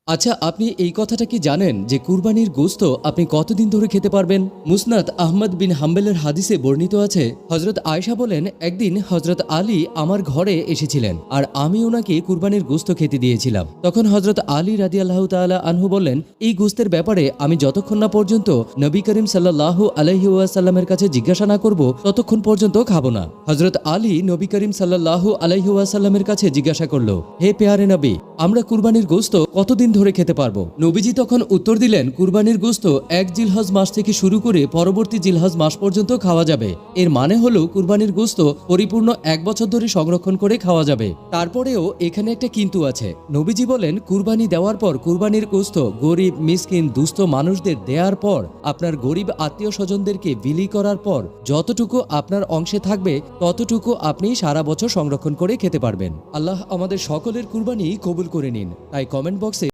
আচ্ছা, আপনি এই কথাটা কি জানেন যে কুরবানির গোশত আপনি কতদিন ধরে খেতে পারবেন? মুসনাদ আহমদ বিন হাম্বলের হাদিসে বর্ণিত আছে, হযরত আয়েশা বলেন, একদিন হযরত আলী আমার ঘরে এসেছিলেন আর আমি ওনাকে কুরবানির গোশত খেতে দিয়েছিলাম। তখন হযরত আলী রাদিয়াল্লাহু তাআলা আনহু বললেন, এই গোশতের ব্যাপারে আমি যতক্ষণ না পর্যন্ত নবী করিম সাল্লাল্লাহু আলাইহি ওয়াসাল্লামের কাছে জিজ্ঞাসা না করব ততক্ষণ পর্যন্ত খাবো না। হযরত আলী নবী করিম সাল্লাল্লাহু আলাইহি ওয়াসাল্লামের কাছে জিজ্ঞাসা করলো, হে পেয়ারে নবী, আমরা কুরবানির গোশত কতদিন ধরে খেতে পারবো? নবীজি তখন উত্তর দিলেন, কুরবানির গোশত এক জিলহজ মাস থেকে শুরু করে পরবর্তী জিলহজ মাস পর্যন্ত খাওয়া যাবে। এর মানে হলো কুরবানির গোশত পরিপূর্ণ 1 বছর ধরে সংরক্ষণ করে খাওয়া যাবে। তারপরেও এখানে একটা কিন্তু আছে। নবীজি বলেন, কুরবানি দেওয়ার পর কুরবানির গোশত গরিব, মিসকিন, দুস্থ মানুষদের দেওয়ার পর, আপনার গরিব আত্মীয় স্বজনদেরকে বিলি করার পর যতটুকু আপনার অংশে থাকবে ততটুকু আপনি সারা বছর সংরক্ষণ করে খেতে পারবেন। আল্লাহ আমাদের সকলের কুরবানি কবুল করে নিন। তাই কমেন্ট বক্সে